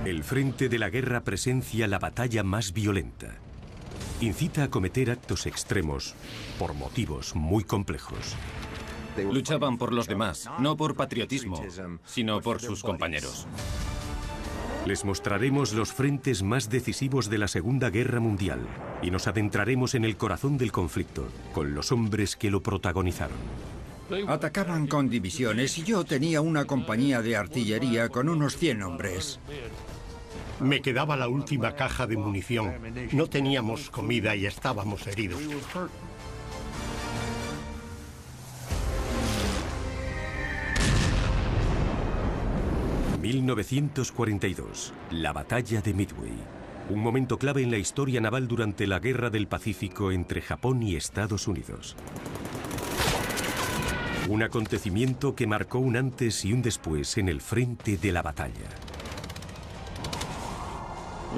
El frente de la guerra presencia la batalla más violenta. Incita a cometer actos extremos por motivos muy complejos. Luchaban por los demás, no por patriotismo, sino por sus compañeros. Les mostraremos los frentes más decisivos de la Segunda Guerra Mundial y nos adentraremos en el corazón del conflicto, con los hombres que lo protagonizaron. Atacaban con divisiones y yo tenía una compañía de artillería con unos 100 hombres. Me quedaba la última caja de munición. No teníamos comida y estábamos heridos. ...1942, la batalla de Midway. Un momento clave en la historia naval durante la Guerra del Pacífico entre Japón y Estados Unidos. Un acontecimiento que marcó un antes y un después en el frente de la batalla.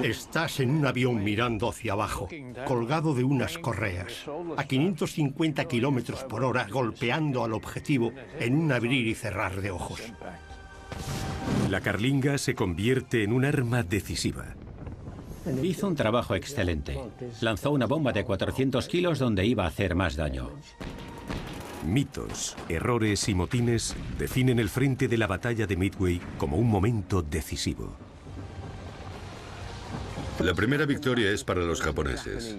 Estás en un avión mirando hacia abajo, colgado de unas correas, a 550 kilómetros por hora, golpeando al objetivo en un abrir y cerrar de ojos. La carlinga se convierte en un arma decisiva. Hizo un trabajo excelente. Lanzó una bomba de 400 kilos donde iba a hacer más daño. Mitos, errores y motines definen el frente de la batalla de Midway como un momento decisivo. La primera victoria es para los japoneses.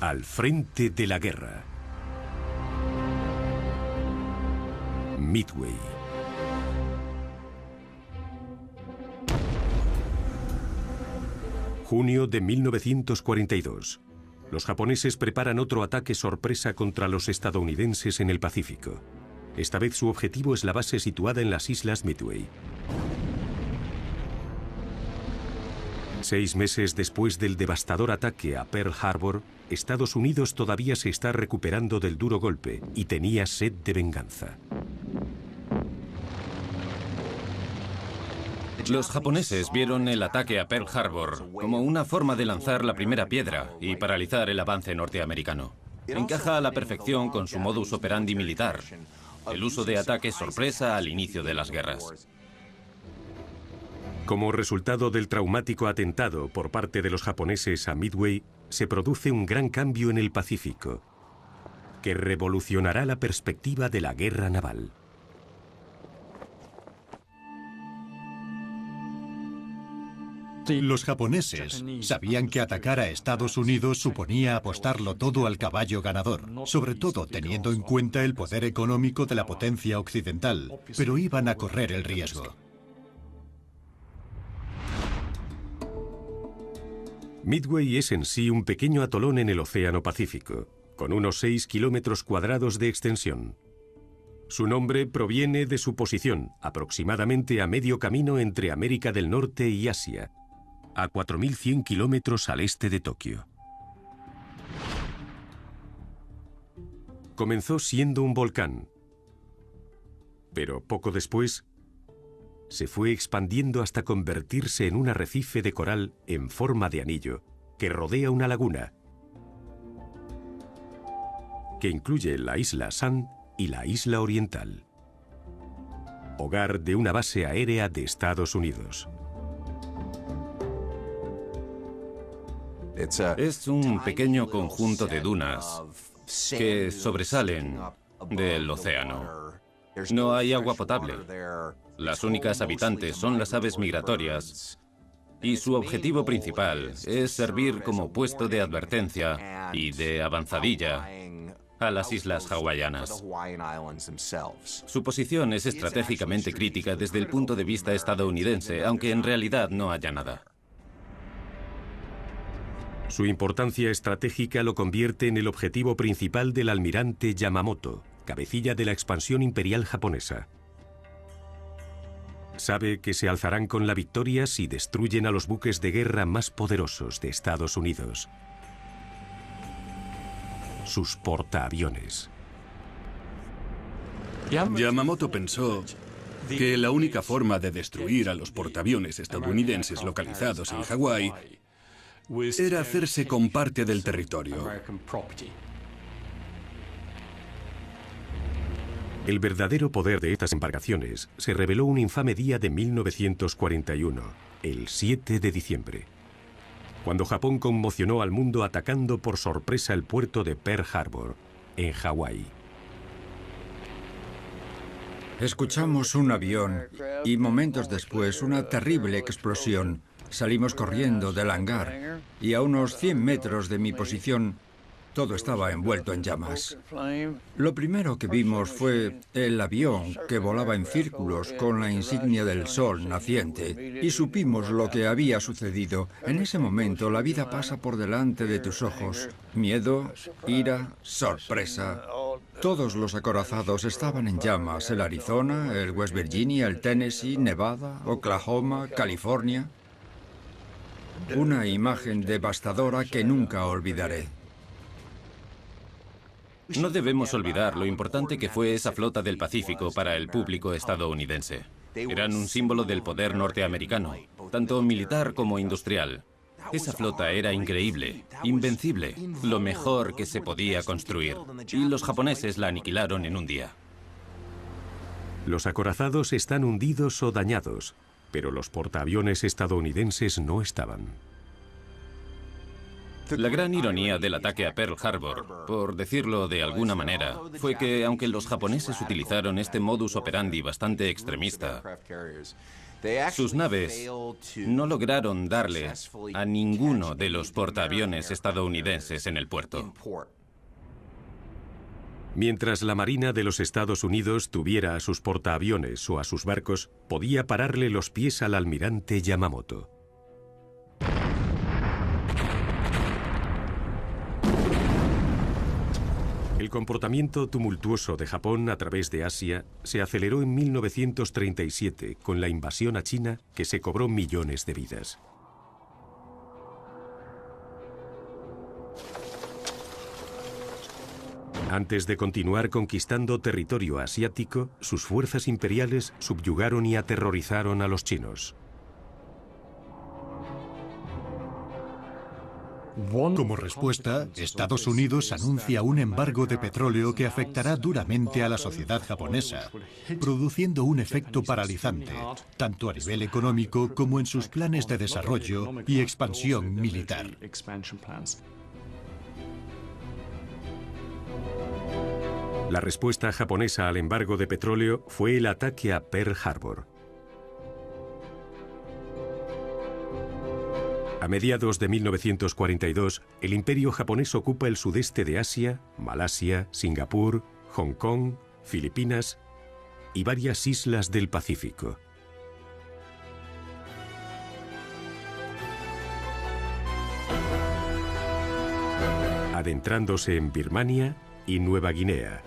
Al frente de la guerra. Midway. Junio de 1942. Los japoneses preparan otro ataque sorpresa contra los estadounidenses en el Pacífico. Esta vez su objetivo es la base situada en las islas Midway. 6 meses después del devastador ataque a Pearl Harbor, Estados Unidos todavía se está recuperando del duro golpe y tenía sed de venganza. Los japoneses vieron el ataque a Pearl Harbor como una forma de lanzar la primera piedra y paralizar el avance norteamericano. Encaja a la perfección con su modus operandi militar, el uso de ataques sorpresa al inicio de las guerras. Como resultado del traumático atentado por parte de los japoneses a Midway, se produce un gran cambio en el Pacífico, que revolucionará la perspectiva de la guerra naval. Los japoneses sabían que atacar a Estados Unidos suponía apostarlo todo al caballo ganador, sobre todo teniendo en cuenta el poder económico de la potencia occidental, pero iban a correr el riesgo. Midway es en sí un pequeño atolón en el Océano Pacífico, con unos 6 kilómetros cuadrados de extensión. Su nombre proviene de su posición, aproximadamente a medio camino entre América del Norte y Asia, a 4.100 kilómetros al este de Tokio. Comenzó siendo un volcán, pero poco después se fue expandiendo hasta convertirse en un arrecife de coral en forma de anillo que rodea una laguna, que incluye la isla Sand y la isla Oriental, hogar de una base aérea de Estados Unidos. Es un pequeño conjunto de dunas que sobresalen del océano. No hay agua potable. Las únicas habitantes son las aves migratorias y su objetivo principal es servir como puesto de advertencia y de avanzadilla a las islas hawaianas. Su posición es estratégicamente crítica desde el punto de vista estadounidense, aunque en realidad no haya nada. Su importancia estratégica lo convierte en el objetivo principal del almirante Yamamoto, cabecilla de la expansión imperial japonesa. Sabe que se alzarán con la victoria si destruyen a los buques de guerra más poderosos de Estados Unidos: sus portaaviones. Yamamoto pensó que la única forma de destruir a los portaaviones estadounidenses localizados en Hawái era hacerse con parte del territorio. El verdadero poder de estas embarcaciones se reveló un infame día de 1941, el 7 de diciembre, cuando Japón conmocionó al mundo atacando por sorpresa el puerto de Pearl Harbor, en Hawái. Escuchamos un avión y momentos después una terrible explosión. Salimos corriendo del hangar y a unos 100 metros de mi posición todo estaba envuelto en llamas. Lo primero que vimos fue el avión que volaba en círculos con la insignia del sol naciente y supimos lo que había sucedido. En ese momento la vida pasa por delante de tus ojos. Miedo, ira, sorpresa. Todos los acorazados estaban en llamas. El Arizona, el West Virginia, el Tennessee, Nevada, Oklahoma, California. Una imagen devastadora que nunca olvidaré. No debemos olvidar lo importante que fue esa flota del Pacífico para el público estadounidense. Eran un símbolo del poder norteamericano, tanto militar como industrial. Esa flota era increíble, invencible, lo mejor que se podía construir. Y los japoneses la aniquilaron en un día. Los acorazados están hundidos o dañados, pero los portaaviones estadounidenses no estaban. La gran ironía del ataque a Pearl Harbor, por decirlo de alguna manera, fue que aunque los japoneses utilizaron este modus operandi bastante extremista, sus naves no lograron darle a ninguno de los portaaviones estadounidenses en el puerto. Mientras la Marina de los Estados Unidos tuviera a sus portaaviones o a sus barcos, podía pararle los pies al almirante Yamamoto. El comportamiento tumultuoso de Japón a través de Asia se aceleró en 1937 con la invasión a China que se cobró millones de vidas. Antes de continuar conquistando territorio asiático, sus fuerzas imperiales subyugaron y aterrorizaron a los chinos. Como respuesta, Estados Unidos anuncia un embargo de petróleo que afectará duramente a la sociedad japonesa, produciendo un efecto paralizante, tanto a nivel económico como en sus planes de desarrollo y expansión militar. La respuesta japonesa al embargo de petróleo fue el ataque a Pearl Harbor. A mediados de 1942, el imperio japonés ocupa el sudeste de Asia, Malasia, Singapur, Hong Kong, Filipinas y varias islas del Pacífico. Adentrándose en Birmania y Nueva Guinea.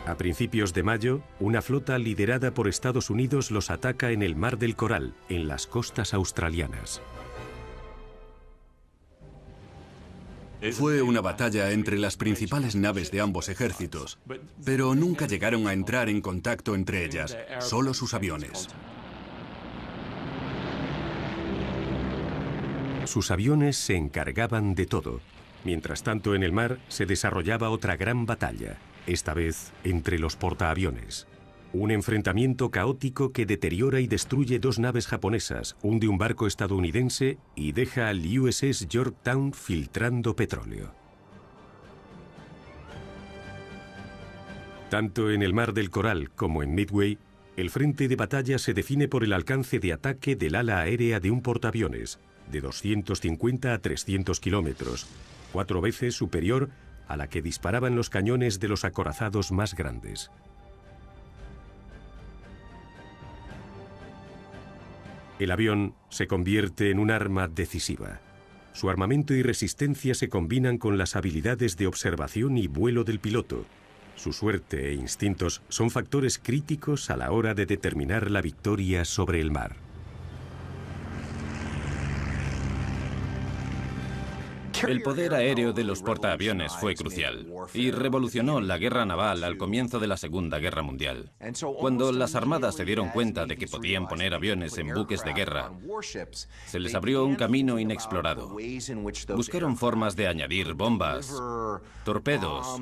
A principios de mayo, una flota liderada por Estados Unidos los ataca en el Mar del Coral, en las costas australianas. Fue una batalla entre las principales naves de ambos ejércitos, pero nunca llegaron a entrar en contacto entre ellas, solo sus aviones. Sus aviones se encargaban de todo. Mientras tanto, en el mar se desarrollaba otra gran batalla, esta vez entre los portaaviones. Un enfrentamiento caótico que deteriora y destruye dos naves japonesas, hunde un barco estadounidense y deja al USS Yorktown filtrando petróleo. Tanto en el Mar del Coral como en Midway, el frente de batalla se define por el alcance de ataque del ala aérea de un portaaviones, de 250 a 300 kilómetros, 4 veces superior a la que disparaban los cañones de los acorazados más grandes. El avión se convierte en un arma decisiva. Su armamento y resistencia se combinan con las habilidades de observación y vuelo del piloto. Su suerte e instintos son factores críticos a la hora de determinar la victoria sobre el mar. El poder aéreo de los portaaviones fue crucial y revolucionó la guerra naval al comienzo de la Segunda Guerra Mundial. Cuando las armadas se dieron cuenta de que podían poner aviones en buques de guerra, se les abrió un camino inexplorado. Buscaron formas de añadir bombas, torpedos,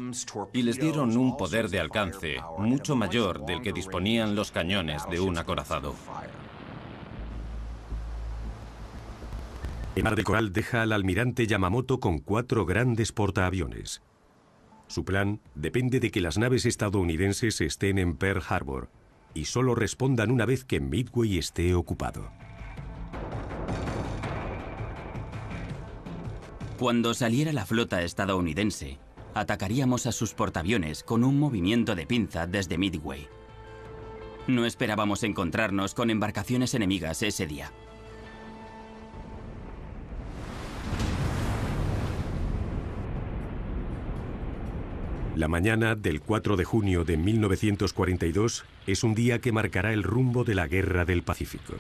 y les dieron un poder de alcance mucho mayor del que disponían los cañones de un acorazado. El Mar del Coral deja al almirante Yamamoto con 4 grandes portaaviones. Su plan depende de que las naves estadounidenses estén en Pearl Harbor y solo respondan una vez que Midway esté ocupado. Cuando saliera la flota estadounidense, atacaríamos a sus portaaviones con un movimiento de pinza desde Midway. No esperábamos encontrarnos con embarcaciones enemigas ese día. La mañana del 4 de junio de 1942 es un día que marcará el rumbo de la Guerra del Pacífico.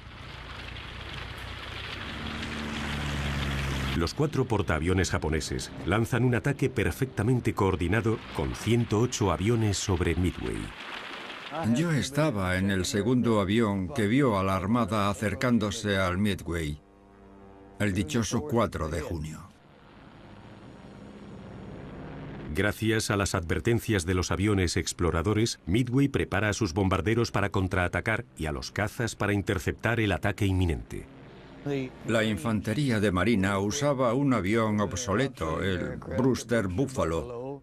Los 4 portaaviones japoneses lanzan un ataque perfectamente coordinado con 108 aviones sobre Midway. Yo estaba en el segundo avión que vio a la Armada acercándose al Midway, el dichoso 4 de junio. Gracias a las advertencias de los aviones exploradores, Midway prepara a sus bombarderos para contraatacar y a los cazas para interceptar el ataque inminente. La infantería de marina usaba un avión obsoleto, el Brewster Buffalo.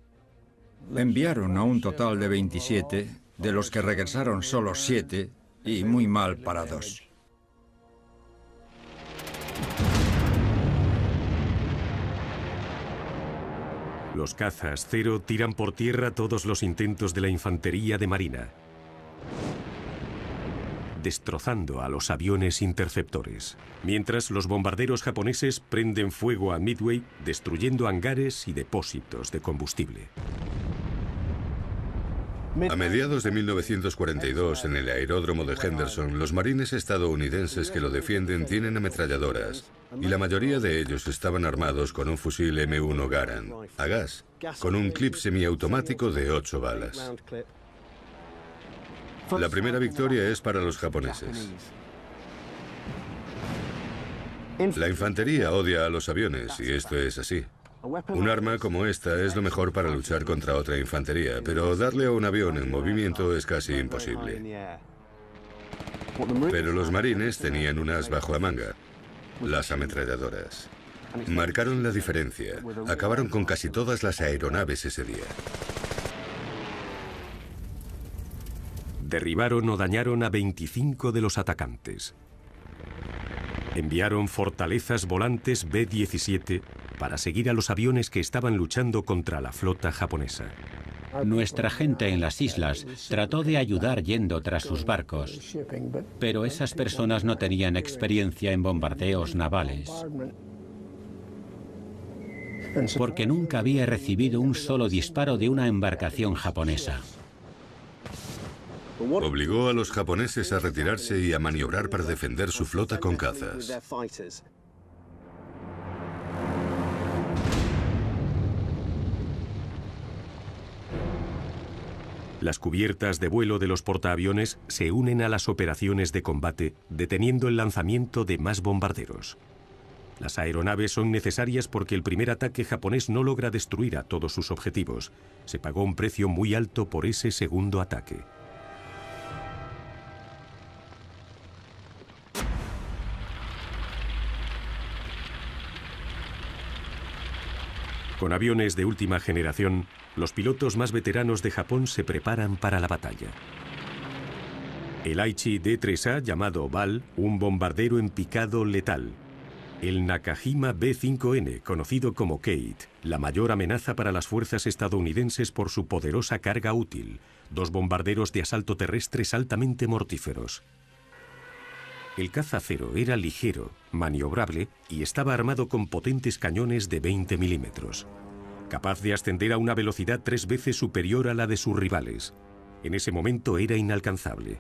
Enviaron a un total de 27, de los que regresaron solo 7 y muy mal parados. Los cazas Cero tiran por tierra todos los intentos de la infantería de marina, destrozando a los aviones interceptores. Mientras, los bombarderos japoneses prenden fuego a Midway, destruyendo hangares y depósitos de combustible. A mediados de 1942, en el aeródromo de Henderson, los marines estadounidenses que lo defienden tienen ametralladoras, y la mayoría de ellos estaban armados con un fusil M1 Garand, a gas, con un clip semiautomático de 8 balas. La primera victoria es para los japoneses. La infantería odia a los aviones, y esto es así. Un arma como esta es lo mejor para luchar contra otra infantería, pero darle a un avión en movimiento es casi imposible. Pero los marines tenían un as bajo la manga: las ametralladoras. Marcaron la diferencia. Acabaron con casi todas las aeronaves ese día. Derribaron o dañaron a 25 de los atacantes. Enviaron fortalezas volantes B-17 para seguir a los aviones que estaban luchando contra la flota japonesa. Nuestra gente en las islas trató de ayudar yendo tras sus barcos, pero esas personas no tenían experiencia en bombardeos navales, porque nunca había recibido un solo disparo de una embarcación japonesa. Obligó a los japoneses a retirarse y a maniobrar para defender su flota con cazas. Las cubiertas de vuelo de los portaaviones se unen a las operaciones de combate, deteniendo el lanzamiento de más bombarderos. Las aeronaves son necesarias porque el primer ataque japonés no logra destruir a todos sus objetivos. Se pagó un precio muy alto por ese segundo ataque. Con aviones de última generación, los pilotos más veteranos de Japón se preparan para la batalla. El Aichi D-3A, llamado Bal, un bombardero en picado letal. El Nakajima B-5N, conocido como Kate, la mayor amenaza para las fuerzas estadounidenses por su poderosa carga útil. 2 bombarderos de asalto terrestres altamente mortíferos. El caza Cero era ligero, maniobrable y estaba armado con potentes cañones de 20 milímetros, capaz de ascender a una velocidad 3 veces superior a la de sus rivales. En ese momento era inalcanzable.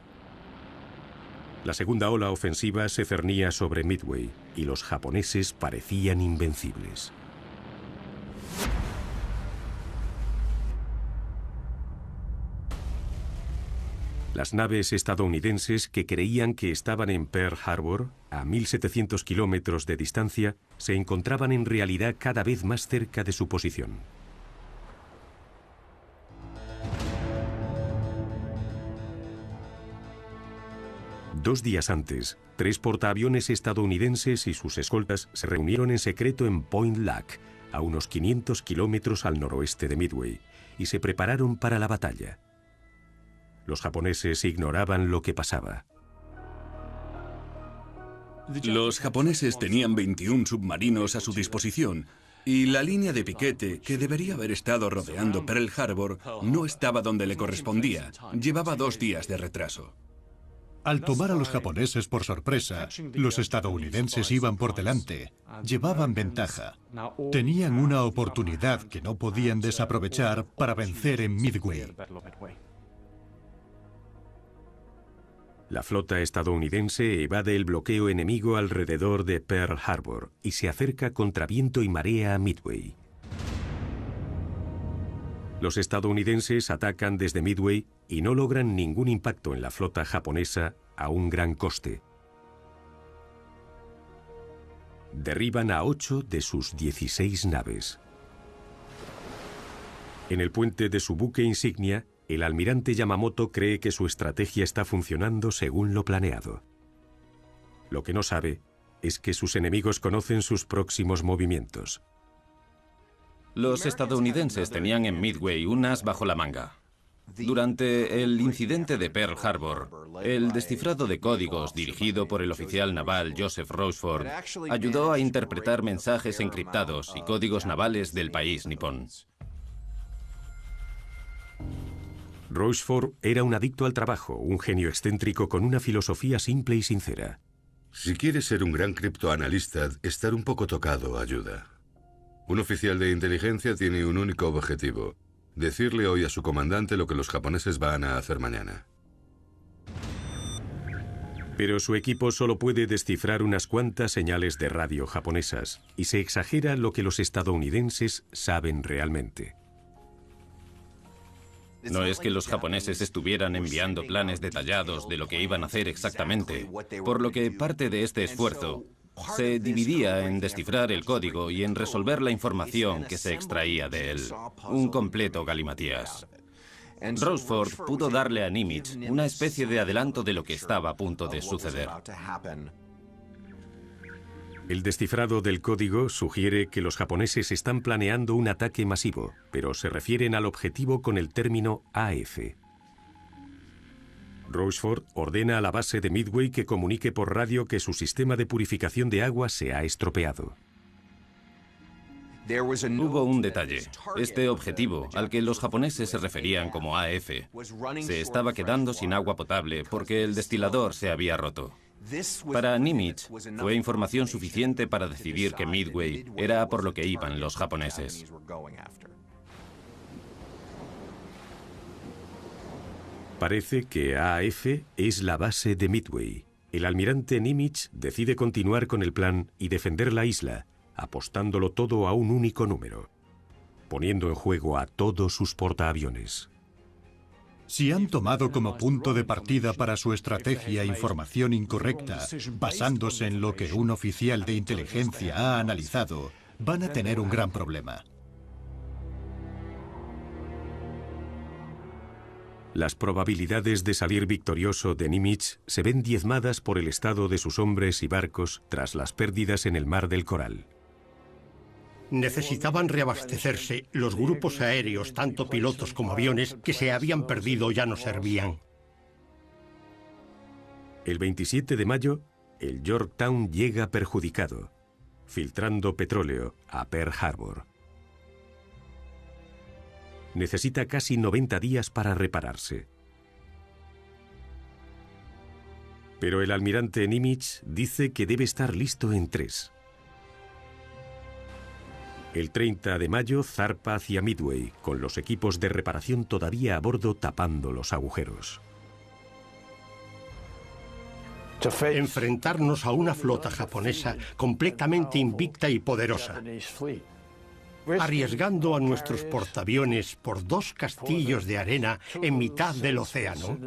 La segunda ola ofensiva se cernía sobre Midway y los japoneses parecían invencibles. Las naves estadounidenses que creían que estaban en Pearl Harbor, a 1.700 kilómetros de distancia, se encontraban en realidad cada vez más cerca de su posición. Dos días antes, 3 portaaviones estadounidenses y sus escoltas se reunieron en secreto en Point Lac, a unos 500 kilómetros al noroeste de Midway, y se prepararon para la batalla. Los japoneses ignoraban lo que pasaba. Los japoneses tenían 21 submarinos a su disposición y la línea de piquete, que debería haber estado rodeando Pearl Harbor, no estaba donde le correspondía. Llevaba 2 días de retraso. Al tomar a los japoneses por sorpresa, los estadounidenses iban por delante, llevaban ventaja. Tenían una oportunidad que no podían desaprovechar para vencer en Midway. La flota estadounidense evade el bloqueo enemigo alrededor de Pearl Harbor y se acerca contra viento y marea a Midway. Los estadounidenses atacan desde Midway y no logran ningún impacto en la flota japonesa a un gran coste. Derriban a 8 de sus 16 naves. En el puente de su buque insignia, el almirante Yamamoto cree que su estrategia está funcionando según lo planeado. Lo que no sabe es que sus enemigos conocen sus próximos movimientos. Los estadounidenses tenían en Midway un as bajo la manga. Durante el incidente de Pearl Harbor, el descifrado de códigos dirigido por el oficial naval Joseph Rochefort ayudó a interpretar mensajes encriptados y códigos navales del país nipón. Rochefort era un adicto al trabajo, un genio excéntrico con una filosofía simple y sincera. Si quieres ser un gran criptoanalista, estar un poco tocado ayuda. Un oficial de inteligencia tiene un único objetivo: decirle hoy a su comandante lo que los japoneses van a hacer mañana. Pero su equipo solo puede descifrar unas cuantas señales de radio japonesas, y se exagera lo que los estadounidenses saben realmente. No es que los japoneses estuvieran enviando planes detallados de lo que iban a hacer exactamente, por lo que parte de este esfuerzo se dividía en descifrar el código y en resolver la información que se extraía de él. Un completo galimatías. Rochefort pudo darle a Nimitz una especie de adelanto de lo que estaba a punto de suceder. El descifrado del código sugiere que los japoneses están planeando un ataque masivo, pero se refieren al objetivo con el término AF. Rochefort ordena a la base de Midway que comunique por radio que su sistema de purificación de agua se ha estropeado. Hubo un detalle. Este objetivo, al que los japoneses se referían como AF, se estaba quedando sin agua potable porque el destilador se había roto. Para Nimitz fue información suficiente para decidir que Midway era por lo que iban los japoneses. Parece que AF es la base de Midway. El almirante Nimitz decide continuar con el plan y defender la isla, apostándolo todo a un único número, poniendo en juego a todos sus portaaviones. Si han tomado como punto de partida para su estrategia información incorrecta, basándose en lo que un oficial de inteligencia ha analizado, van a tener un gran problema. Las probabilidades de salir victorioso de Nimitz se ven diezmadas por el estado de sus hombres y barcos tras las pérdidas en el Mar del Coral. Necesitaban reabastecerse. Los grupos aéreos, tanto pilotos como aviones, que se habían perdido ya no servían. El 27 de mayo, el Yorktown llega perjudicado, filtrando petróleo a Pearl Harbor. Necesita casi 90 días para repararse. Pero el almirante Nimitz dice que debe estar listo en 3. El 30 de mayo zarpa hacia Midway, con los equipos de reparación todavía a bordo tapando los agujeros. Enfrentarnos a una flota japonesa completamente invicta y poderosa. arriesgando a nuestros portaaviones por 2 castillos de arena en mitad del océano.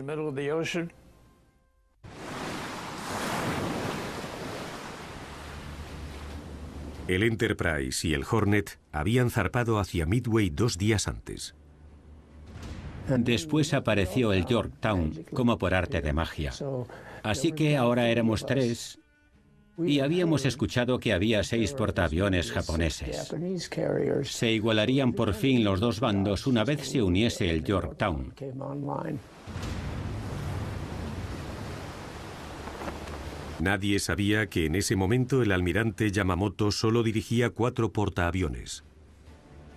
El Enterprise y el Hornet habían zarpado hacia Midway 2 días antes. Después apareció el Yorktown, como por arte de magia. Así que ahora éramos 3 y habíamos escuchado que había 6 portaaviones japoneses. Se igualarían por fin los 2 bandos una vez se uniese el Yorktown. Nadie sabía que en ese momento el almirante Yamamoto solo dirigía 4 portaaviones.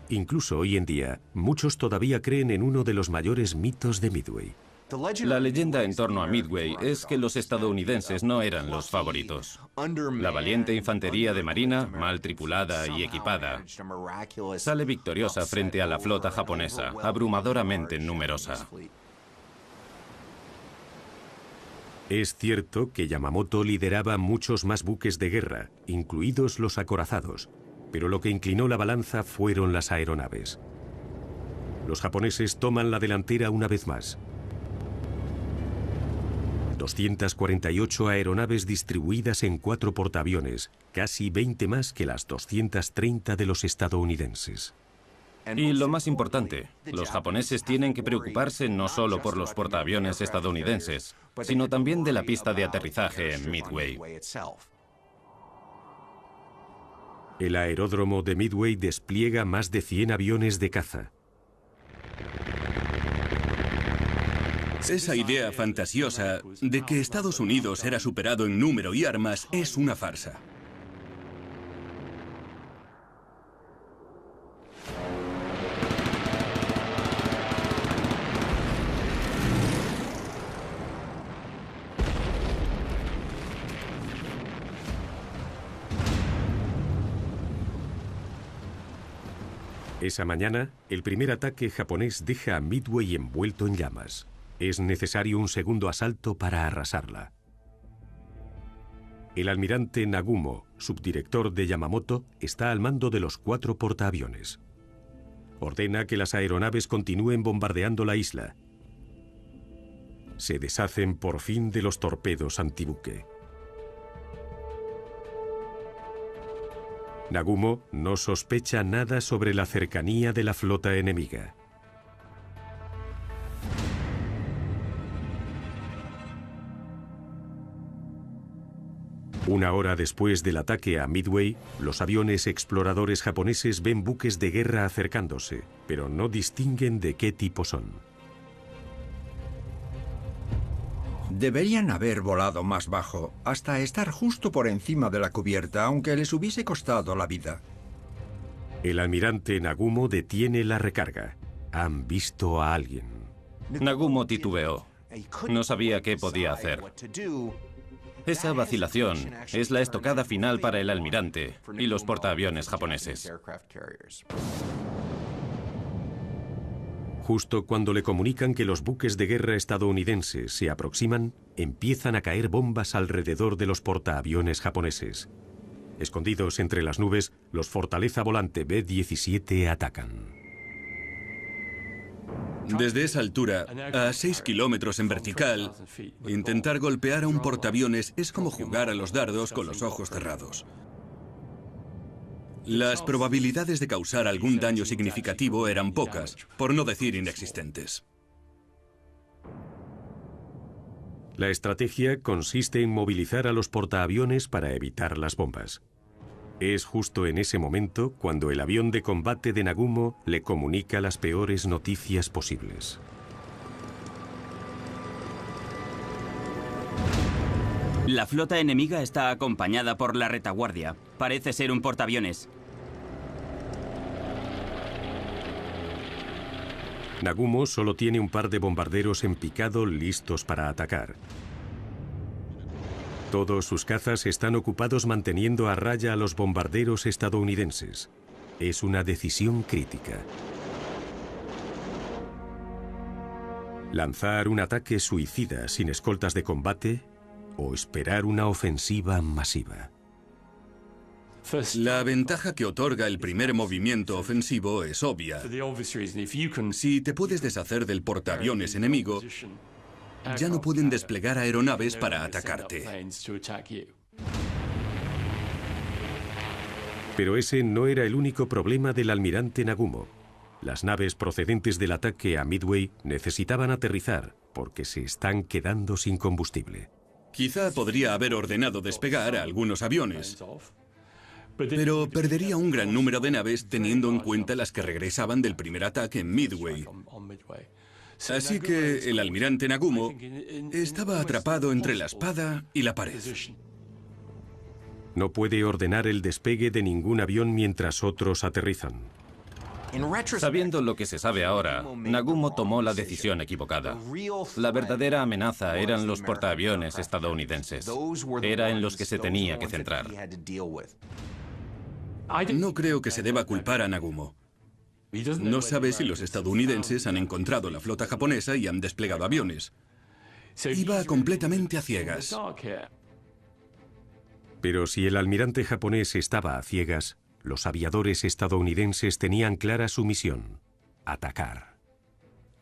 Incluso hoy en día, muchos todavía creen en uno de los mayores mitos de Midway. La leyenda en torno a Midway es que los estadounidenses no eran los favoritos. La valiente infantería de marina, mal tripulada y equipada, sale victoriosa frente a la flota japonesa, abrumadoramente numerosa. Es cierto que Yamamoto lideraba muchos más buques de guerra, incluidos los acorazados, pero lo que inclinó la balanza fueron las aeronaves. Los japoneses toman la delantera una vez más. 248 aeronaves distribuidas en 4 portaaviones, casi 20 más que las 230 de los estadounidenses. Y lo más importante, los japoneses tienen que preocuparse no solo por los portaaviones estadounidenses, sino también de la pista de aterrizaje en Midway. El aeródromo de Midway despliega más de 100 aviones de caza. Esa idea fantasiosa de que Estados Unidos era superado en número y armas es una farsa. Esa mañana, el primer ataque japonés deja a Midway envuelto en llamas. Es necesario un segundo asalto para arrasarla. El almirante Nagumo, subdirector de Yamamoto, está al mando de los 4 portaaviones. Ordena que las aeronaves continúen bombardeando la isla. Se deshacen por fin de los torpedos antibuque. Nagumo no sospecha nada sobre la cercanía de la flota enemiga. Una hora después del ataque a Midway, los aviones exploradores japoneses ven buques de guerra acercándose, pero no distinguen de qué tipo son. Deberían haber volado más bajo, hasta estar justo por encima de la cubierta, aunque les hubiese costado la vida. El almirante Nagumo detiene la recarga. Han visto a alguien. Nagumo titubeó. No sabía qué podía hacer. Esa vacilación es la estocada final para el almirante y los portaaviones japoneses. Justo cuando le comunican que los buques de guerra estadounidenses se aproximan, empiezan a caer bombas alrededor de los portaaviones japoneses. Escondidos entre las nubes, los Fortaleza Volante B-17 atacan. Desde esa altura, a 6 kilómetros en vertical, intentar golpear a un portaaviones es como jugar a los dardos con los ojos cerrados. Las probabilidades de causar algún daño significativo eran pocas, por no decir inexistentes. La estrategia consiste en movilizar a los portaaviones para evitar las bombas. Es justo en ese momento cuando el avión de combate de Nagumo le comunica las peores noticias posibles. La flota enemiga está acompañada por la retaguardia. Parece ser un portaaviones. Nagumo solo tiene un par de bombarderos en picado listos para atacar. Todos sus cazas están ocupados manteniendo a raya a los bombarderos estadounidenses. Es una decisión crítica. ¿Lanzar un ataque suicida sin escoltas de combate o esperar una ofensiva masiva? La ventaja que otorga el primer movimiento ofensivo es obvia. Si te puedes deshacer del portaaviones enemigo, ya no pueden desplegar aeronaves para atacarte. Pero ese no era el único problema del almirante Nagumo. Las naves procedentes del ataque a Midway necesitaban aterrizar porque se están quedando sin combustible. Quizá podría haber ordenado despegar a algunos aviones, pero perdería un gran número de naves teniendo en cuenta las que regresaban del primer ataque en Midway. Así que el almirante Nagumo estaba atrapado entre la espada y la pared. No puede ordenar el despegue de ningún avión mientras otros aterrizan. Sabiendo lo que se sabe ahora, Nagumo tomó la decisión equivocada. La verdadera amenaza eran los portaaviones estadounidenses. Era en los que se tenía que centrar. No creo que se deba culpar a Nagumo. No sabe si los estadounidenses han encontrado la flota japonesa y han desplegado aviones. Iba completamente a ciegas. Pero si el almirante japonés estaba a ciegas, los aviadores estadounidenses tenían clara su misión: atacar.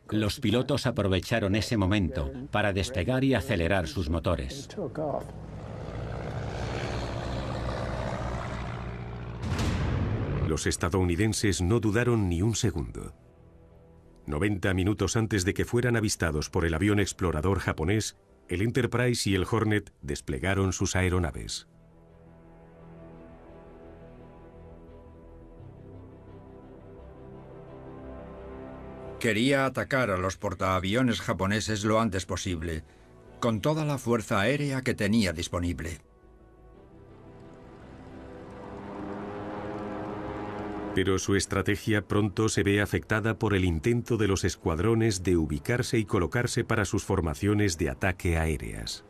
Los pilotos aprovecharon ese momento para despegar y acelerar sus motores. Los estadounidenses no dudaron ni un segundo. 90 minutos antes de que fueran avistados por el avión explorador japonés, el Enterprise y el Hornet desplegaron sus aeronaves. Quería atacar a los portaaviones japoneses lo antes posible, con toda la fuerza aérea que tenía disponible. Pero su estrategia pronto se ve afectada por el intento de los escuadrones de ubicarse y colocarse para sus formaciones de ataque aéreas.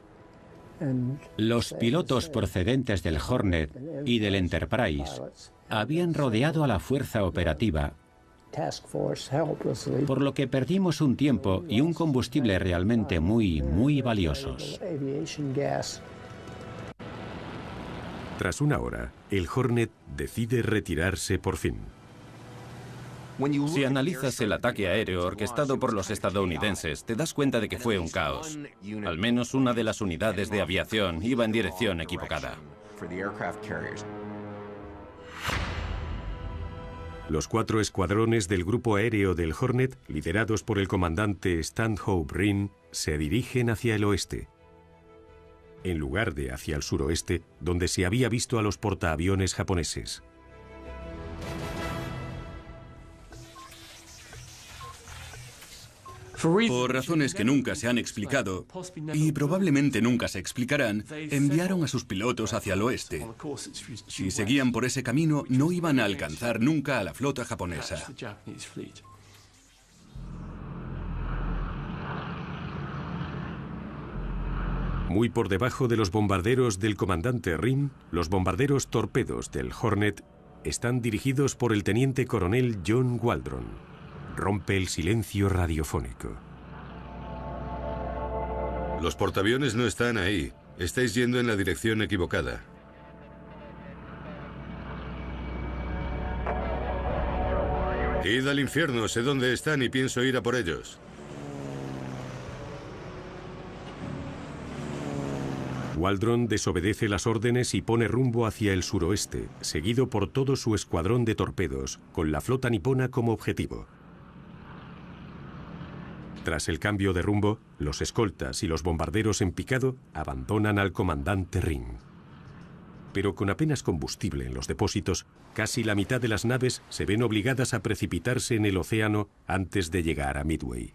Los pilotos procedentes del Hornet y del Enterprise habían rodeado a la fuerza operativa, por lo que perdimos un tiempo y un combustible realmente muy valiosos. Tras una hora, el Hornet decide retirarse por fin. Si analizas el ataque aéreo orquestado por los estadounidenses, te das cuenta de que fue un caos. Al menos una de las unidades de aviación iba en dirección equivocada. Los 4 escuadrones del grupo aéreo del Hornet, liderados por el comandante Stanhope Rhine, se dirigen hacia el oeste, en lugar de hacia el suroeste, donde se había visto a los portaaviones japoneses. Por razones que nunca se han explicado, y probablemente nunca se explicarán, enviaron a sus pilotos hacia el oeste. Si seguían por ese camino, no iban a alcanzar nunca a la flota japonesa. Muy por debajo de los bombarderos del comandante Rhine, los bombarderos torpedos del Hornet están dirigidos por el teniente coronel John Waldron. Rompe el silencio radiofónico. Los portaaviones no están ahí. Estáis yendo en la dirección equivocada. Id al infierno, sé dónde están y pienso ir a por ellos. Waldron desobedece las órdenes y pone rumbo hacia el suroeste, seguido por todo su escuadrón de torpedos, con la flota nipona como objetivo. Tras el cambio de rumbo, los escoltas y los bombarderos en picado abandonan al comandante Rhine. Pero con apenas combustible en los depósitos, casi la mitad de las naves se ven obligadas a precipitarse en el océano antes de llegar a Midway.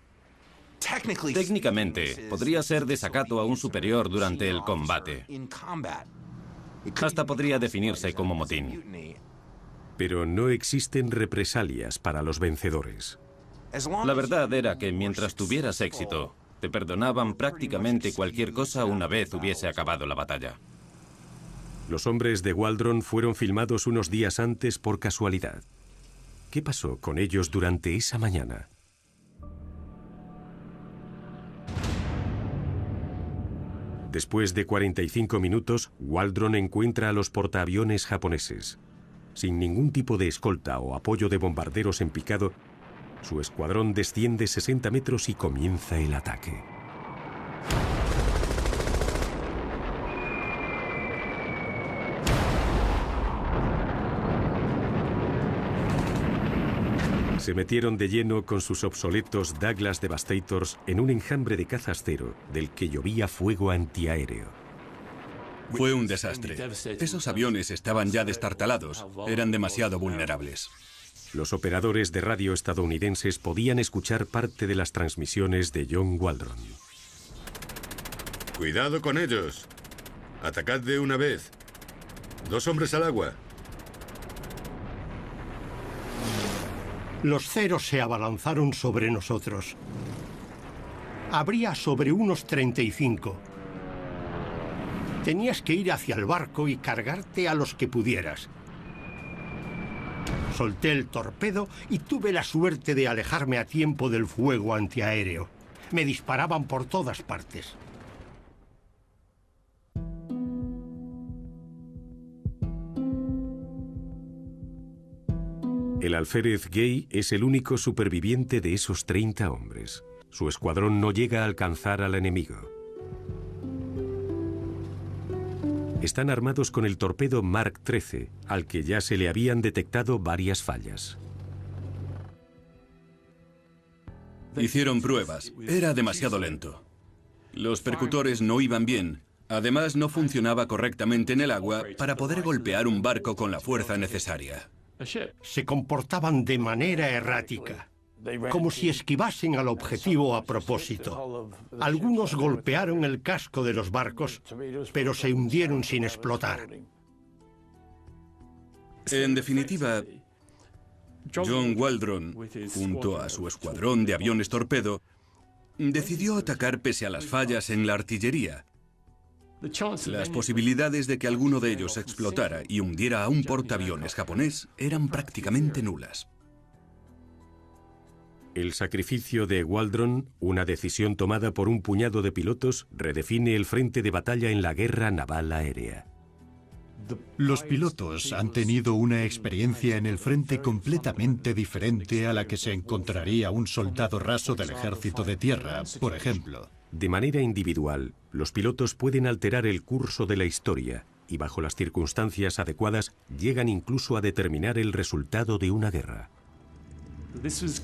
Técnicamente, podría ser desacato a un superior durante el combate. Hasta podría definirse como motín. Pero no existen represalias para los vencedores. La verdad era que mientras tuvieras éxito, te perdonaban prácticamente cualquier cosa una vez hubiese acabado la batalla. Los hombres de Waldron fueron filmados unos días antes por casualidad. ¿Qué pasó con ellos durante esa mañana? Después de 45 minutos, Waldron encuentra a los portaaviones japoneses. Sin ningún tipo de escolta o apoyo de bombarderos en picado, su escuadrón desciende 60 metros y comienza el ataque. Se metieron de lleno con sus obsoletos Douglas Devastators en un enjambre de cazas cero del que llovía fuego antiaéreo. Fue un desastre. Esos aviones estaban ya destartalados, eran demasiado vulnerables. Los operadores de radio estadounidenses podían escuchar parte de las transmisiones de John Waldron. Cuidado con ellos. Atacad de una vez. 2 hombres al agua. Los ceros se abalanzaron sobre nosotros. Habría sobre unos 35. Tenías que ir hacia el barco y cargarte a los que pudieras. Solté el torpedo y tuve la suerte de alejarme a tiempo del fuego antiaéreo. Me disparaban por todas partes. El alférez Gay es el único superviviente de esos 30 hombres. Su escuadrón no llega a alcanzar al enemigo. Están armados con el torpedo Mark XIII, al que ya se le habían detectado varias fallas. Hicieron pruebas. Era demasiado lento. Los percutores no iban bien. Además, no funcionaba correctamente en el agua para poder golpear un barco con la fuerza necesaria. Se comportaban de manera errática, como si esquivasen al objetivo a propósito. Algunos golpearon el casco de los barcos, pero se hundieron sin explotar. En definitiva, John Waldron, junto a su escuadrón de aviones torpedo, decidió atacar pese a las fallas en la artillería. Las posibilidades de que alguno de ellos explotara y hundiera a un portaaviones japonés eran prácticamente nulas. El sacrificio de Waldron, una decisión tomada por un puñado de pilotos, redefine el frente de batalla en la guerra naval aérea. Los pilotos han tenido una experiencia en el frente completamente diferente a la que se encontraría un soldado raso del ejército de tierra, por ejemplo. De manera individual, los pilotos pueden alterar el curso de la historia y, bajo las circunstancias adecuadas, llegan incluso a determinar el resultado de una guerra.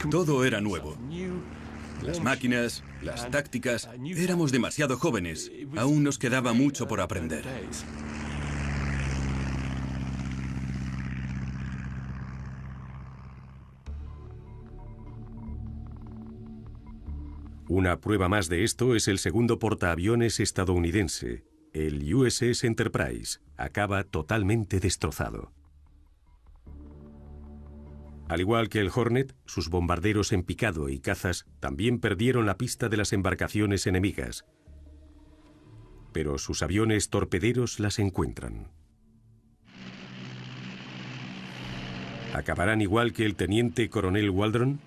Todo era nuevo. Las máquinas, las tácticas, éramos demasiado jóvenes. Aún nos quedaba mucho por aprender. Una prueba más de esto es el segundo portaaviones estadounidense, el USS Enterprise. Acaba totalmente destrozado. Al igual que el Hornet, sus bombarderos en picado y cazas también perdieron la pista de las embarcaciones enemigas. Pero sus aviones torpederos las encuentran. ¿Acabarán igual que el teniente coronel Waldron?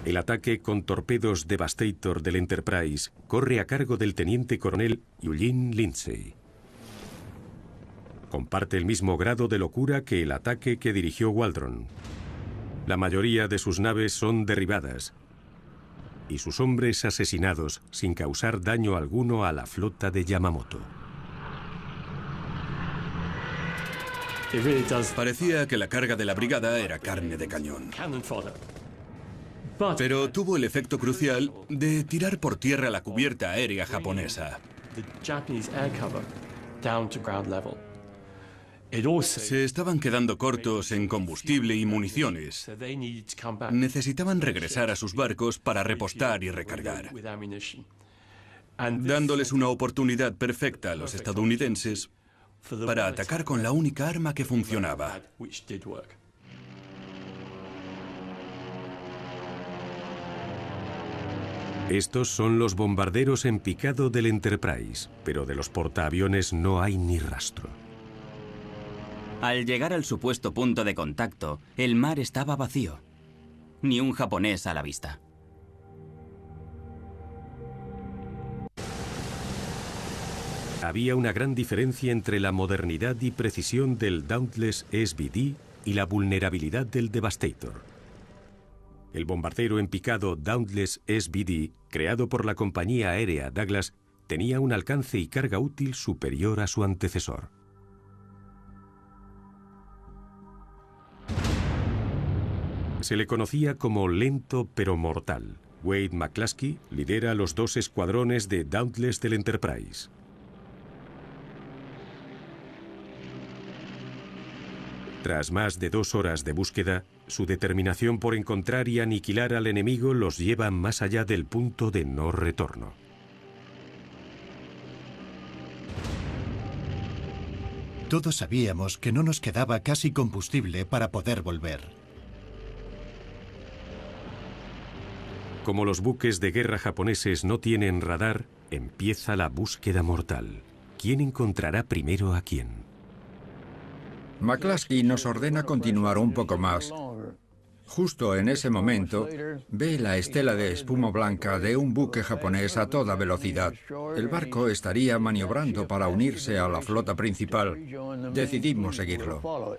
El ataque con torpedos Devastator del Enterprise corre a cargo del teniente coronel Eugene Lindsey. Comparte el mismo grado de locura que el ataque que dirigió Waldron. La mayoría de sus naves son derribadas y sus hombres asesinados sin causar daño alguno a la flota de Yamamoto. Parecía que la carga de la brigada era carne de cañón. Pero tuvo el efecto crucial de tirar por tierra la cubierta aérea japonesa. Se estaban quedando cortos en combustible y municiones. Necesitaban regresar a sus barcos para repostar y recargar, dándoles una oportunidad perfecta a los estadounidenses para atacar con la única arma que funcionaba. Estos son los bombarderos en picado del Enterprise, pero de los portaaviones no hay ni rastro. Al llegar al supuesto punto de contacto, el mar estaba vacío. Ni un japonés a la vista. Había una gran diferencia entre la modernidad y precisión del Dauntless SBD y la vulnerabilidad del Devastator. El bombardero en picado Dauntless SBD, creado por la compañía aérea Douglas, tenía un alcance y carga útil superior a su antecesor. Se le conocía como lento pero mortal. Wade McCluskey lidera los 2 escuadrones de Dauntless del Enterprise. Tras más de 2 horas de búsqueda, su determinación por encontrar y aniquilar al enemigo los lleva más allá del punto de no retorno. Todos sabíamos que no nos quedaba casi combustible para poder volver. Como los buques de guerra japoneses no tienen radar, empieza la búsqueda mortal. ¿Quién encontrará primero a quién? McCluskey nos ordena continuar un poco más. Justo en ese momento, ve la estela de espuma blanca de un buque japonés a toda velocidad. El barco estaría maniobrando para unirse a la flota principal. Decidimos seguirlo.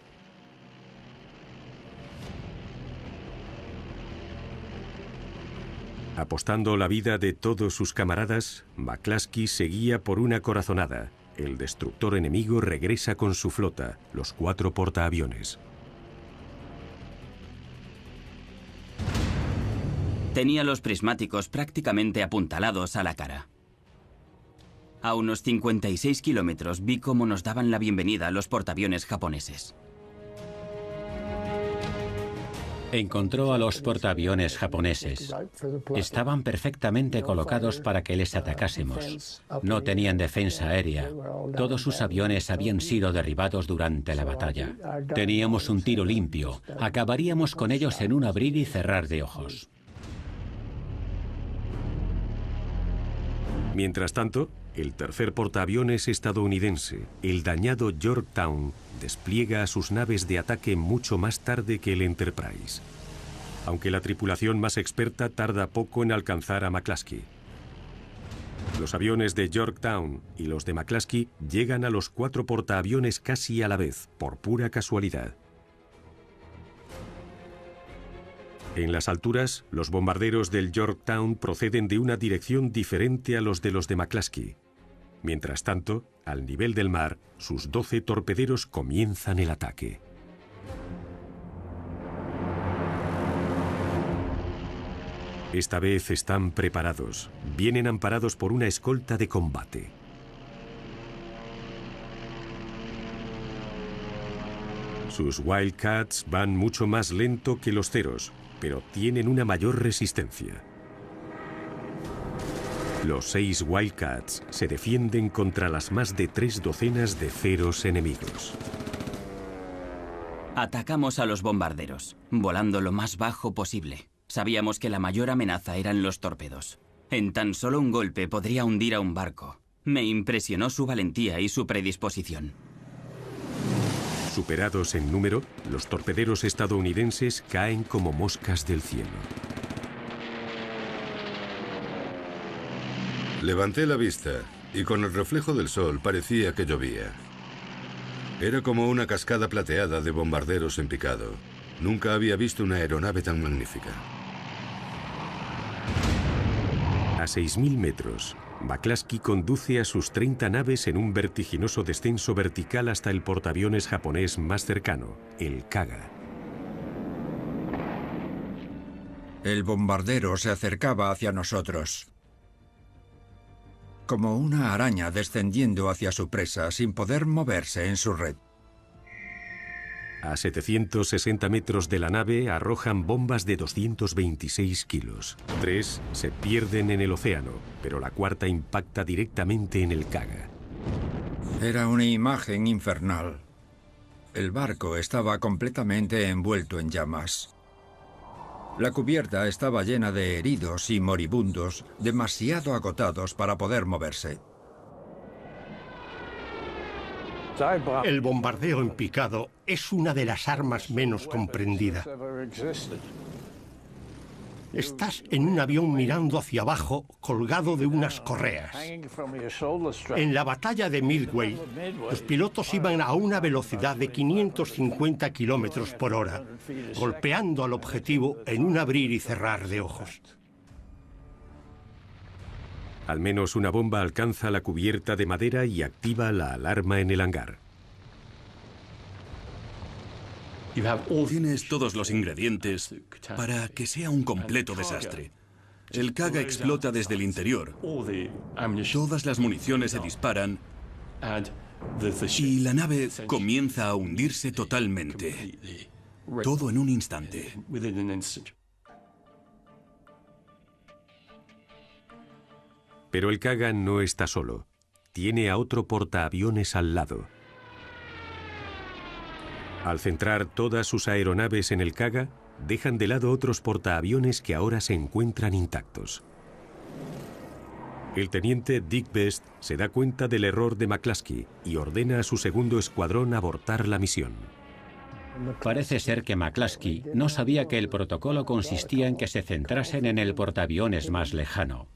Apostando la vida de todos sus camaradas, McCluskey seguía por una corazonada. El destructor enemigo regresa con su flota, los 4 portaaviones. Tenía los prismáticos prácticamente apuntalados a la cara. A unos 56 kilómetros vi cómo nos daban la bienvenida los portaaviones japoneses. Encontró a los portaaviones japoneses. Estaban perfectamente colocados para que les atacásemos. No tenían defensa aérea. Todos sus aviones habían sido derribados durante la batalla. Teníamos un tiro limpio. Acabaríamos con ellos en un abrir y cerrar de ojos. Mientras tanto, el tercer portaaviones estadounidense, el dañado Yorktown, despliega a sus naves de ataque mucho más tarde que el Enterprise. Aunque la tripulación más experta tarda poco en alcanzar a McCluskey. Los aviones de Yorktown y los de McCluskey llegan a los 4 portaaviones casi a la vez, por pura casualidad. En las alturas, los bombarderos del Yorktown proceden de una dirección diferente a los de McCluskey. Mientras tanto, al nivel del mar, sus 12 torpederos comienzan el ataque. Esta vez están preparados. Vienen amparados por una escolta de combate. Sus Wildcats van mucho más lento que los Ceros, pero tienen una mayor resistencia. Los 6 Wildcats se defienden contra las más de 3 docenas de Ceros enemigos. Atacamos a los bombarderos, volando lo más bajo posible. Sabíamos que la mayor amenaza eran los torpedos. En tan solo un golpe podría hundir a un barco. Me impresionó su valentía y su predisposición. Superados en número, los torpederos estadounidenses caen como moscas del cielo. Levanté la vista y con el reflejo del sol parecía que llovía. Era como una cascada plateada de bombarderos en picado. Nunca había visto una aeronave tan magnífica. A 6.000 metros, McCluskey conduce a sus 30 naves en un vertiginoso descenso vertical hasta el portaaviones japonés más cercano, el Kaga. El bombardero se acercaba hacia nosotros, como una araña descendiendo hacia su presa sin poder moverse en su red. A 760 metros de la nave arrojan bombas de 226 kilos. 3 se pierden en el océano, pero la cuarta impacta directamente en el Kaga. Era una imagen infernal. El barco estaba completamente envuelto en llamas. La cubierta estaba llena de heridos y moribundos, demasiado agotados para poder moverse. El bombardeo en picado es una de las armas menos comprendidas. Estás en un avión mirando hacia abajo, colgado de unas correas. En la batalla de Midway, los pilotos iban a una velocidad de 550 kilómetros por hora, golpeando al objetivo en un abrir y cerrar de ojos. Al menos una bomba alcanza la cubierta de madera y activa la alarma en el hangar. Tienes todos los ingredientes para que sea un completo desastre. El Kaga explota desde el interior. Todas las municiones se disparan y la nave comienza a hundirse totalmente. Todo en un instante. Pero el Kaga no está solo. Tiene a otro portaaviones al lado. Al centrar todas sus aeronaves en el Kaga, dejan de lado otros portaaviones que ahora se encuentran intactos. El teniente Dick Best se da cuenta del error de McCluskey y ordena a su segundo escuadrón abortar la misión. Parece ser que McCluskey no sabía que el protocolo consistía en que se centrasen en el portaaviones más lejano.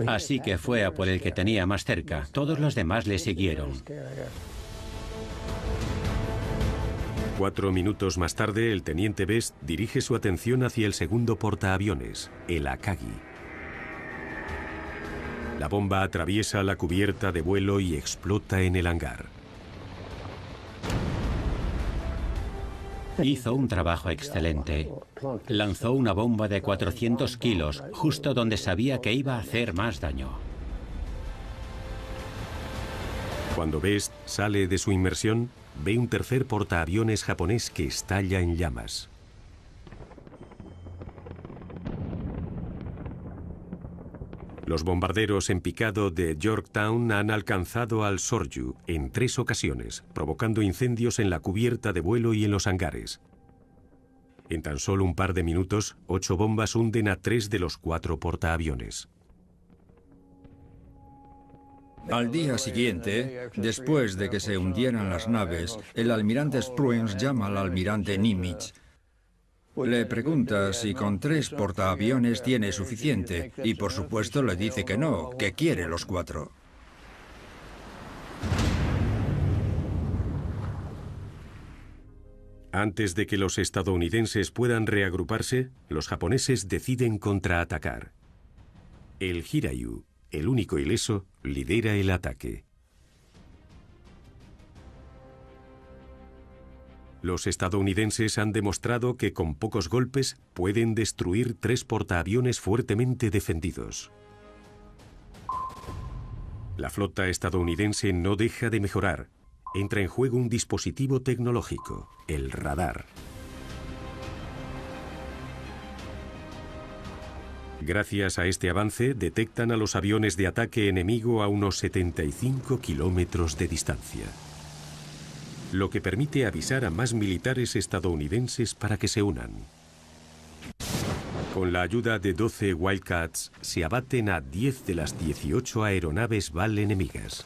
Así que fue a por el que tenía más cerca. Todos los demás le siguieron. 4 minutos más tarde, el teniente Best dirige su atención hacia el segundo portaaviones, el Akagi. La bomba atraviesa la cubierta de vuelo y explota en el hangar. Hizo un trabajo excelente. Lanzó una bomba de 400 kilos justo donde sabía que iba a hacer más daño. Cuando Best sale de su inmersión, ve un tercer portaaviones japonés que estalla en llamas. Los bombarderos en picado de Yorktown han alcanzado al Soryu en 3 ocasiones, provocando incendios en la cubierta de vuelo y en los hangares. En tan solo un par de minutos, 8 bombas hunden a 3 de los 4 portaaviones. Al día siguiente, después de que se hundieran las naves, el almirante Spruance llama al almirante Nimitz. Le pregunta si con 3 portaaviones tiene suficiente y por supuesto le dice que no, que quiere los 4. Antes de que los estadounidenses puedan reagruparse, los japoneses deciden contraatacar. El Hiryu, el único ileso, lidera el ataque. Los estadounidenses han demostrado que con pocos golpes pueden destruir 3 portaaviones fuertemente defendidos. La flota estadounidense no deja de mejorar. Entra en juego un dispositivo tecnológico, el radar. Gracias a este avance, detectan a los aviones de ataque enemigo a unos 75 kilómetros de distancia, lo que permite avisar a más militares estadounidenses para que se unan. Con la ayuda de 12 Wildcats, se abaten a 10 de las 18 aeronaves BAL enemigas.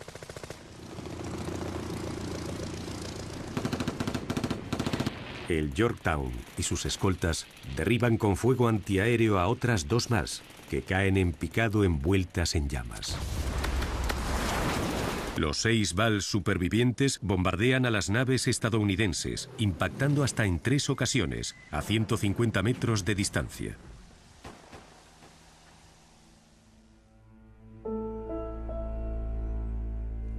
El Yorktown y sus escoltas derriban con fuego antiaéreo a otras 2 más, que caen en picado envueltas en llamas. Los 6 BAL supervivientes bombardean a las naves estadounidenses, impactando hasta en 3 ocasiones, a 150 metros de distancia.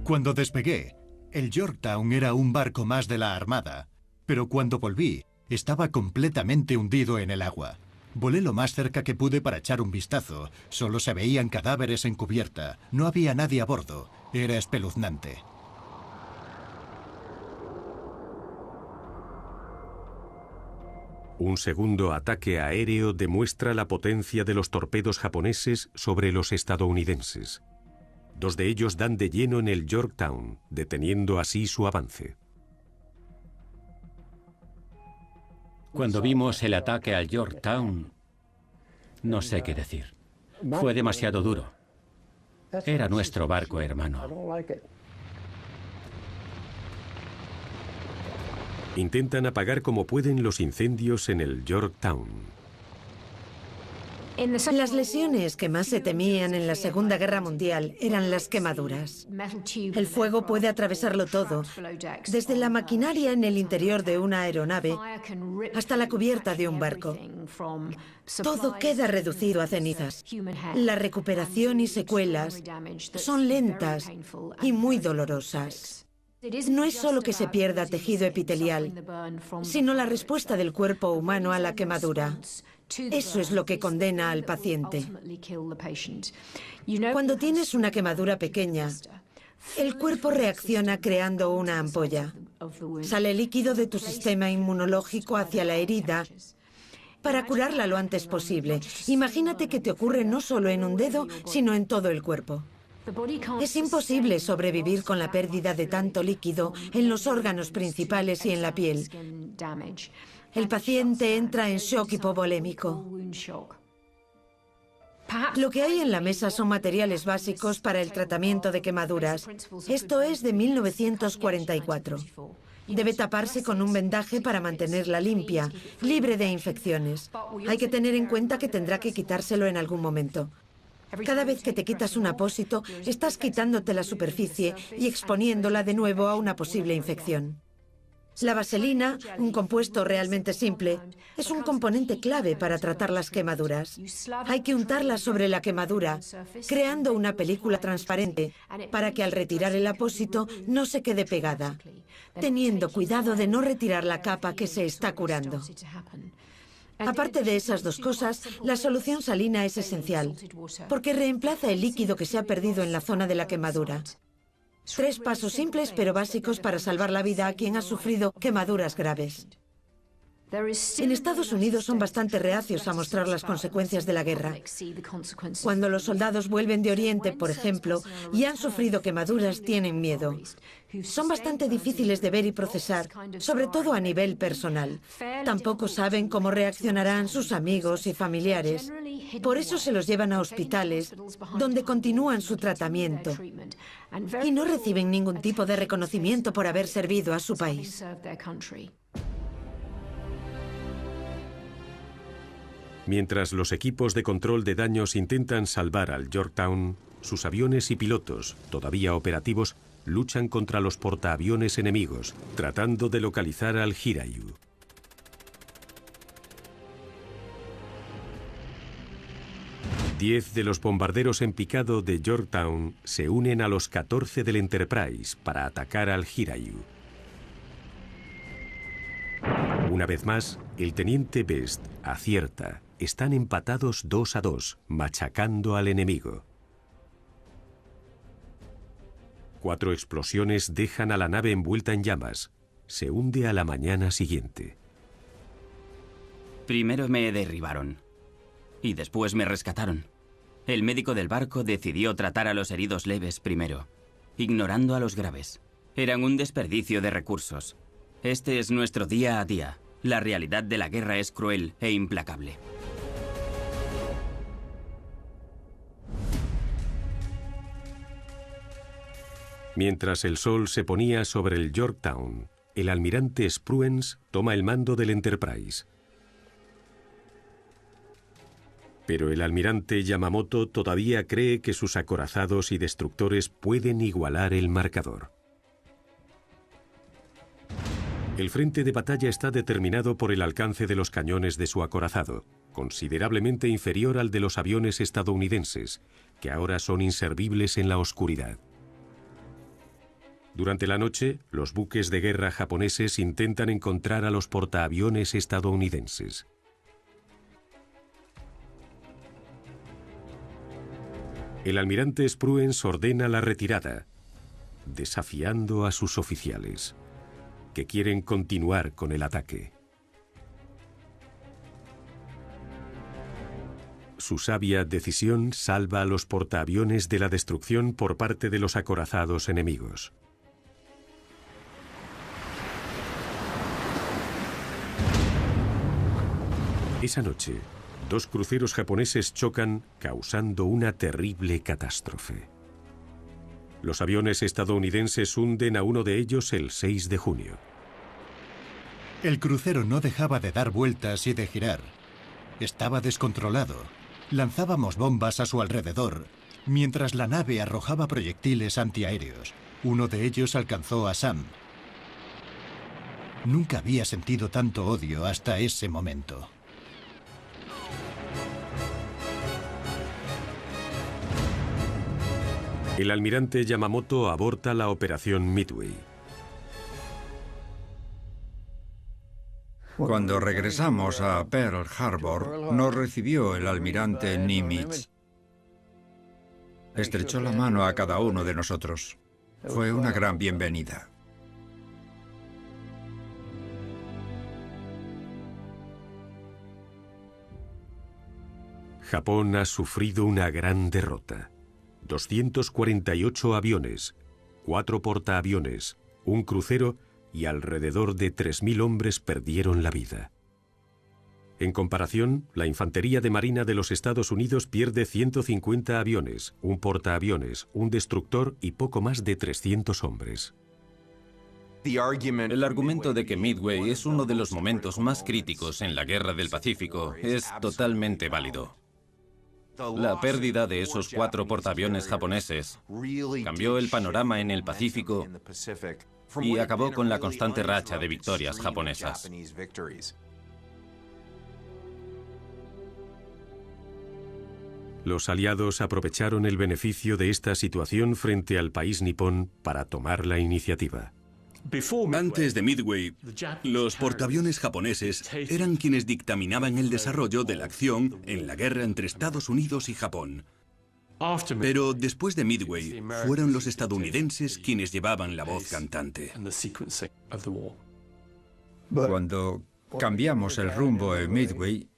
Cuando despegué, el Yorktown era un barco más de la Armada, pero cuando volví, estaba completamente hundido en el agua. Volé lo más cerca que pude para echar un vistazo. Solo se veían cadáveres en cubierta. No había nadie a bordo. Era espeluznante. Un segundo ataque aéreo demuestra la potencia de los torpedos japoneses sobre los estadounidenses. 2 de ellos dan de lleno en el Yorktown, deteniendo así su avance. Cuando vimos el ataque al Yorktown, no sé qué decir. Fue demasiado duro. Era nuestro barco, hermano. Intentan apagar como pueden los incendios en el Yorktown. Las lesiones que más se temían en la Segunda Guerra Mundial eran las quemaduras. El fuego puede atravesarlo todo, desde la maquinaria en el interior de una aeronave hasta la cubierta de un barco. Todo queda reducido a cenizas. La recuperación y secuelas son lentas y muy dolorosas. No es solo que se pierda tejido epitelial, sino la respuesta del cuerpo humano a la quemadura. Eso es lo que condena al paciente. Cuando tienes una quemadura pequeña, el cuerpo reacciona creando una ampolla. Sale líquido de tu sistema inmunológico hacia la herida para curarla lo antes posible. Imagínate que te ocurre no solo en un dedo, sino en todo el cuerpo. Es imposible sobrevivir con la pérdida de tanto líquido en los órganos principales y en la piel. El paciente entra en shock hipovolémico. Lo que hay en la mesa son materiales básicos para el tratamiento de quemaduras. Esto es de 1944. Debe taparse con un vendaje para mantenerla limpia, libre de infecciones. Hay que tener en cuenta que tendrá que quitárselo en algún momento. Cada vez que te quitas un apósito, estás quitándote la superficie y exponiéndola de nuevo a una posible infección. La vaselina, un compuesto realmente simple, es un componente clave para tratar las quemaduras. Hay que untarla sobre la quemadura, creando una película transparente para que al retirar el apósito no se quede pegada, teniendo cuidado de no retirar la capa que se está curando. Aparte de esas dos cosas, la solución salina es esencial, porque reemplaza el líquido que se ha perdido en la zona de la quemadura. 3 pasos simples pero básicos para salvar la vida a quien ha sufrido quemaduras graves. En Estados Unidos son bastante reacios a mostrar las consecuencias de la guerra. Cuando los soldados vuelven de Oriente, por ejemplo, y han sufrido quemaduras, tienen miedo. Son bastante difíciles de ver y procesar, sobre todo a nivel personal. Tampoco saben cómo reaccionarán sus amigos y familiares. Por eso se los llevan a hospitales, donde continúan su tratamiento y no reciben ningún tipo de reconocimiento por haber servido a su país. Mientras los equipos de control de daños intentan salvar al Yorktown, sus aviones y pilotos, todavía operativos, luchan contra los portaaviones enemigos, tratando de localizar al Hiryu. Diez de los bombarderos en picado de Yorktown se unen a los 14 del Enterprise para atacar al Hiryu. Una vez más, el teniente Best acierta. Están empatados 2-2, machacando al enemigo. 4 explosiones dejan a la nave envuelta en llamas. Se hunde a la mañana siguiente. Primero me derribaron y después me rescataron. El médico del barco decidió tratar a los heridos leves primero, ignorando a los graves. Eran un desperdicio de recursos. Este es nuestro día a día. La realidad de la guerra es cruel e implacable. Mientras el sol se ponía sobre el Yorktown, el almirante Spruance toma el mando del Enterprise. Pero el almirante Yamamoto todavía cree que sus acorazados y destructores pueden igualar el marcador. El frente de batalla está determinado por el alcance de los cañones de su acorazado, considerablemente inferior al de los aviones estadounidenses, que ahora son inservibles en la oscuridad. Durante la noche, los buques de guerra japoneses intentan encontrar a los portaaviones estadounidenses. El almirante Spruance ordena la retirada, desafiando a sus oficiales, que quieren continuar con el ataque. Su sabia decisión salva a los portaaviones de la destrucción por parte de los acorazados enemigos. Esa noche, 2 cruceros japoneses chocan, causando una terrible catástrofe. Los aviones estadounidenses hunden a uno de ellos el 6 de junio. El crucero no dejaba de dar vueltas y de girar. Estaba descontrolado. Lanzábamos bombas a su alrededor, mientras la nave arrojaba proyectiles antiaéreos. Uno de ellos alcanzó a Sam. Nunca había sentido tanto odio hasta ese momento. El almirante Yamamoto aborta la operación Midway. Cuando regresamos a Pearl Harbor, nos recibió el almirante Nimitz. Estrechó la mano a cada uno de nosotros. Fue una gran bienvenida. Japón ha sufrido una gran derrota. 248 aviones, 4 portaaviones, un crucero y alrededor de 3.000 hombres perdieron la vida. En comparación, la Infantería de Marina de los Estados Unidos pierde 150 aviones, un portaaviones, un destructor y poco más de 300 hombres. El argumento de que Midway es uno de los momentos más críticos en la Guerra del Pacífico es totalmente válido. La pérdida de esos 4 portaaviones japoneses cambió el panorama en el Pacífico y acabó con la constante racha de victorias japonesas. Los aliados aprovecharon el beneficio de esta situación frente al país nipón para tomar la iniciativa. Antes de Midway, los portaaviones japoneses eran quienes dictaminaban el desarrollo de la acción en la guerra entre Estados Unidos y Japón. Pero después de Midway, fueron los estadounidenses quienes llevaban la voz cantante. Cuando cambiamos el rumbo en Midway,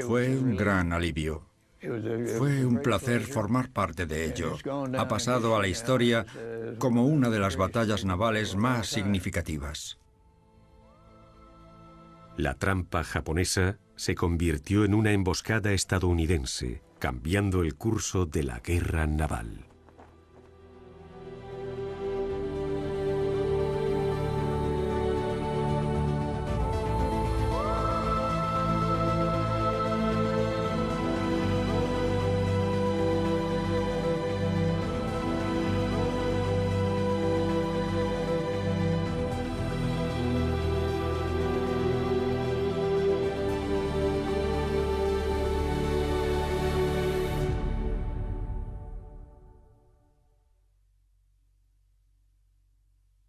fue un gran alivio. Fue un placer formar parte de ello. Ha pasado a la historia como una de las batallas navales más significativas. La trampa japonesa se convirtió en una emboscada estadounidense, cambiando el curso de la guerra naval.